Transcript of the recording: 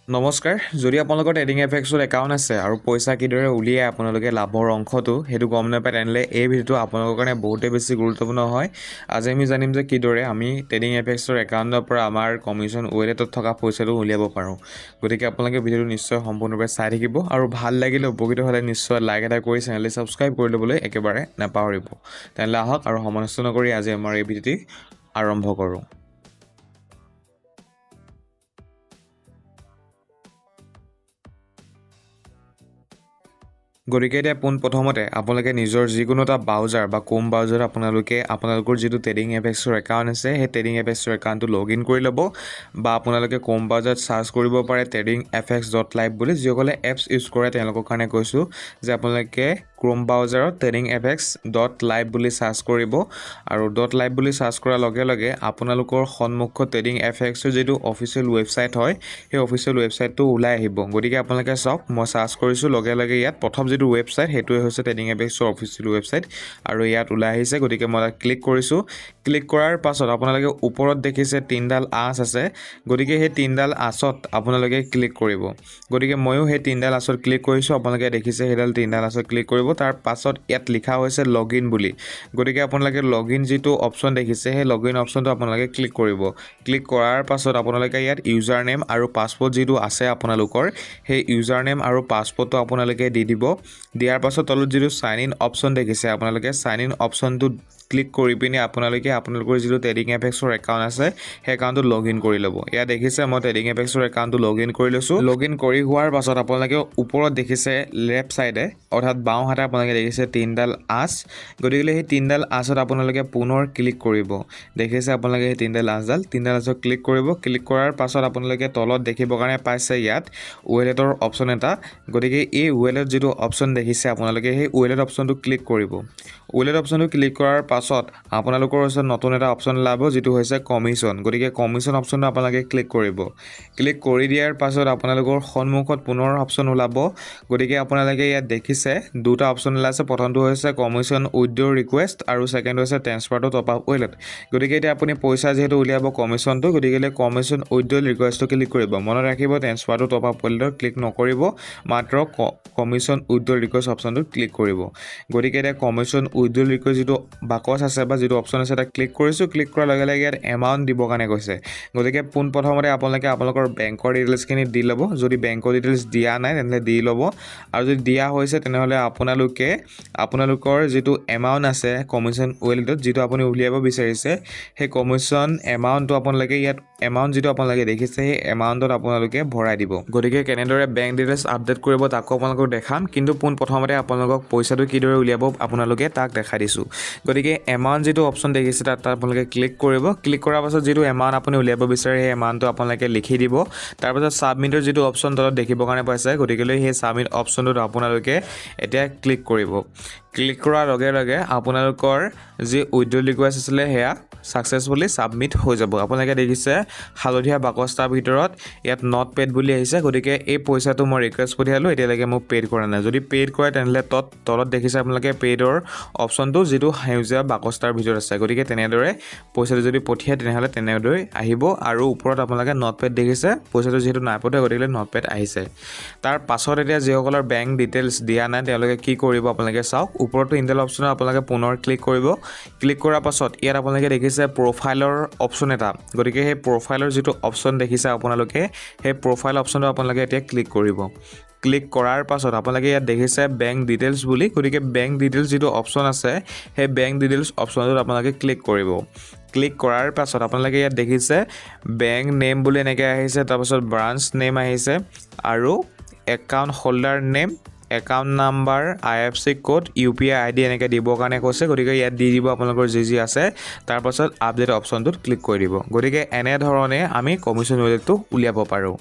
নমস্কাৰ যদি আপোনালোকৰ ট্ৰেডিং এফেক্সত একাউণ্ট আছে আৰু পইচা কিদৰে উলিয়াই আপোনালোকে লাভৰ অংশটো সেইটো গম নাপায় তেনেহ'লে এই ভিডিঅ'টো আপোনালোকৰ কাৰণে বহুতেই বেছি গুৰুত্বপূৰ্ণ হয় আজি আমি জানিম যে কিদৰে আমি ট্ৰেডিং এফেক্সৰ একাউণ্টৰ পৰা আমাৰ কমিশ্যন ৱালেটত থকা পইচাটো উলিয়াব পাৰোঁ গতিকে আপোনালোকে ভিডিঅ'টো নিশ্চয় সম্পূৰ্ণৰূপে চাই থাকিব আৰু ভাল লাগিলে উপকৃত হ'লে নিশ্চয় লাইক এটা কৰি চেনেলটো ছাবস্ক্ৰাইব কৰি ল'বলৈ একেবাৰে নাপাহৰিব তেনেহ'লে আহক আৰু সময় নষ্ট নকৰি আজি আমাৰ এই ভিডিঅ'টি আৰম্ভ কৰোঁ গতিকে এতিয়া পোনপ্ৰথমতে আপোনালোকে নিজৰ যিকোনো এটা ব্ৰাউজাৰ বা ক্ৰোম ব্ৰাউজাৰ আপোনালোকৰ যিটো ট্ৰেডিং এফেক্সৰ একাউণ্ট আছে সেই ট্ৰেডিং এফেক্সৰ একাউণ্টটো লগ ইন কৰি ল'ব বা আপোনালোকে ক্ৰোম ব্ৰাউজাৰত চাৰ্চ কৰিব পাৰে tradingfx.live বুলি যিসকলে এপছ ইউজ কৰে তেওঁলোকৰ কাৰণে কৈছোঁ যে আপোনালোকে ক্ৰোম ব্ৰাউজাৰত tradingfx.live বুলি চাৰ্চ কৰিব আৰু .live বুলি চাৰ্চ কৰাৰ লগে লগে আপোনালোকৰ সন্মুখত ট্ৰেডিং এফেক্সৰ যিটো অফিচিয়েল ৱেবছাইট হয় সেই অফিচিয়েল ৱেবছাইটটো ওলাই আহিব গতিকে আপোনালোকে চাওক মই চাৰ্চ কৰিছোঁ লগে লগে ইয়াত প্ৰথম যিটো ৱেবছাইট সেইটোৱে হৈছে ট্ৰেডিং এফেক্সৰ অফিচিয়েল ৱেবছাইট আৰু ইয়াত ওলাই আহিছে গতিকে মই তাত ক্লিক কৰিছোঁ ক্লিক কৰাৰ পাছত আপোনালোকে ওপৰত দেখিছে তিনডাল আঁচ আছে গতিকে সেই তিনডাল আঁচত আপোনালোকে ক্লিক কৰিব গতিকে ময়ো সেই তিনডাল আঁচত ক্লিক কৰিছোঁ আপোনালোকে দেখিছে সেইডাল তিনডাল আঁচত ক্লিক কৰিব তাৰ পাছত ইয়াত লিখা হৈছে লগইন বুলি গতিকে আপোনালোকে লগইন যিটো অপশ্যন দেখিছে সেই লগইন অপশ্যনটো আপোনালোকে ক্লিক কৰিব ক্লিক কৰাৰ পাছত আপোনালোকে ইয়াত ইউজাৰ নেম আৰু পাছৱৰ্ড যিটো আছে আপোনালোকৰ সেই ইউজাৰ নেম আৰু পাছৱৰ্ডটো আপোনালোকে দি দিব দিয়াৰ পাছত তলত যিটো সাইন ইন অপশ্যন দেখিছে আপোনালোকে সাইন ইন অপশ্যনটো ক্লিক কৰি পিনে আপোনালোকৰ যিটো ট্ৰেডিং এফেক্সৰ একাউণ্ট আছে সেই একাউণ্টটো লগ ইন কৰি ল'ব ইয়াত দেখিছে মই ট্ৰেডিং এফেক্সৰ একাউণ্টটো লগ ইন কৰি লৈছোঁ লগ ইন কৰি হোৱাৰ পাছত আপোনালোকে ওপৰত দেখিছে লেফ্ট ছাইডে অৰ্থাৎ বাওঁ হাতে আপোনালোকে দেখিছে তিনডাল আঁচ গতিকে সেই তিনডাল আঁচত আপোনালোকে পুনৰ ক্লিক কৰিব দেখিছে আপোনালোকে সেই তিনডাল আঁচত ক্লিক কৰিব ক্লিক কৰাৰ পাছত আপোনালোকে তলত দেখিবৰ কাৰণে পাইছে ইয়াত ৱালেটৰ অপশ্যন এটা গতিকে এই ৱালেট যিটো অপশ্যন দেখিছে আপোনালোকে সেই ৱালেট অপশ্যনটো ক্লিক কৰিব ৱালেট অপশ্যনটো ক্লিক কৰাৰ পাছত আপোনালোকৰ ওচৰত নতুন এটা অপশ্যন ওলাব যিটো হৈছে কমিশ্যন গতিকে কমিশ্যন অপশ্যনটো আপোনালোকে ক্লিক কৰিব ক্লিক কৰি দিয়াৰ পাছত আপোনালোকৰ সন্মুখত পুনৰ অপশ্যন ওলাব গতিকে আপোনালোকে ইয়াত দেখিছে দুটা অপশ্যন ওলাইছে প্ৰথমটো হৈছে কমিশ্যন উইথড্ৰ ৰিকুৱেষ্ট আৰু ছেকেণ্ড হৈছে transfer to top up wallet গতিকে এতিয়া আপুনি পইচা যিহেতু উলিয়াব কমিশ্যনটো গতিকে কমিশ্যন উইথড্ৰ ৰিকুৱেষ্টটো ক্লিক কৰিব মনত ৰাখিব ট্ৰেন্সফাৰ টু টপ আপ ৱালেটত ক্লিক নকৰিব মাত্ৰ কমিশ্যন উইথড্ৰ ৰিকুৱেষ্ট অপশ্যনটোত ক্লিক কৰিব গতিকে এতিয়া কমিশ্যন উইথড্ৰ ৰিকুৱেষ্ট যিটো বাকচ আছে বা যিটো অপশ্যন আছে তাত ক্লিক কৰিছোঁ ক্লিক কৰাৰ লগে লগে ইয়াত এমাউণ্ট দিবৰ কাৰণে কৈছে গতিকে পোনপ্ৰথমতে আপোনালোকৰ বেংকৰ ডিটেইলছখিনি দি ল'ব যদি বেংকৰ ডিটেইলছ দিয়া নাই তেনেহ'লে দি ল'ব আৰু যদি দিয়া হৈছে তেনেহ'লে আপোনালোকৰ যিটো এমাউণ্ট আছে কমিশ্যন ৱালেটত যিটো আপুনি উলিয়াব বিচাৰিছে সেই কমিশ্যন এমাউণ্টটো আপোনালোকে ইয়াত এমাউণ্ট যিটো আপোনালোকে দেখিছে সেই এমাউণ্টত আপোনালোকে ভৰাই দিব গতিকে কেনেদৰে বেংক ডিটেইলছ আপডেট কৰিব তাকো আপোনালোকক দেখাম কিন্তু পোনপ্ৰথমতে আপোনালোকক পইচাটো কিদৰে উলিয়াব আপোনালোকে তাক দেখাই দিছোঁ গতিকে এমাউণ্ট যিটো অপশ্যন দেখিছে তাত আপোনালোকে ক্লিক কৰিব ক্লিক কৰাৰ পাছত যিটো এমাউণ্ট আপুনি উলিয়াব বিচাৰে সেই এমাউণ্টটো আপোনালোকে লিখি দিব তাৰপাছত ছাবমিটৰ যিটো অপশ্যন তলত দেখিবৰ কাৰণে পাইছে গতিকে সেই ছাবমিট অপশ্যনটোত আপোনালোকে এতিয়া ক্লিক কৰিব ক্লিক কৰাৰ লগে লগে আপোনালোকৰ যি উইথড্ৰ ৰিকুৱেষ্ট আছিলে সেয়া ছাকচেছফুলি ছাবমিট হৈ যাব আপোনালোকে দেখিছে হালধীয়া বাকচটাৰ ভিতৰত ইয়াত নট পেড বুলি আহিছে গতিকে এই পইচাটো মই ৰিকুৱেষ্ট পঠিয়ালোঁ এতিয়ালৈকে মোক পেইড কৰা নাই যদি পেইড কৰে তেনেহ'লে তলত দেখিছে আপোনালোকে পেইডৰ অপশ্যনটো যিটো সেউজীয়া বাকচটাৰ ভিতৰত আছে গতিকে তেনেদৰে পইচাটো যদি পঠিয়ায় তেনেহ'লে তেনেদৰে আহিব আৰু ওপৰত আপোনালোকে নট পেড দেখিছে পইচাটো যিহেতু নাই পঠিওৱা গতিকে নট পেড আহিছে তাৰ পাছত এতিয়া যিসকলৰ বেংক ডিটেইলছ দিয়া নাই তেওঁলোকে কি কৰিব আপোনালোকে চাওক ওপৰতো ইনডেল অপশ্যনত আপোনালোকে পুনৰ ক্লিক কৰিব ক্লিক কৰাৰ পাছত ইয়াত আপোনালোকে দেখিছে প্ৰফাইলৰ অপশ্যন এটা গতিকে সেই প্ৰফাইলৰ যিটো অপশ্যন দেখিছে আপোনালোকে সেই প্ৰফাইল অপশ্যনটো আপোনালোকে এতিয়া ক্লিক কৰিব ক্লিক কৰাৰ পাছত আপোনালোকে ইয়াত দেখিছে বেংক ডিটেইলছ বুলি গতিকে বেংক ডিটেইলছ যিটো অপশ্যন আছে সেই বেংক ডিটেইলছ অপশ্যনটোত আপোনালোকে ক্লিক কৰিব ক্লিক কৰাৰ পাছত আপোনালোকে ইয়াত দেখিছে বেংক নেম বুলি এনেকৈ আহিছে তাৰপাছত ব্ৰাঞ্চ নেম আহিছে আৰু account holder name account number IFSC code UPI ID এনেকৈ দিবৰ কাৰণে কৈছে গতিকে ইয়াত দি দিব আপোনালোকৰ যি আছে তাৰপাছত আপডেট অপশ্যনটোত ক্লিক কৰি দিব গতিকে এনেধৰণে আমি কমিশ্যন ৱালেটটো উলিয়াব পাৰোঁ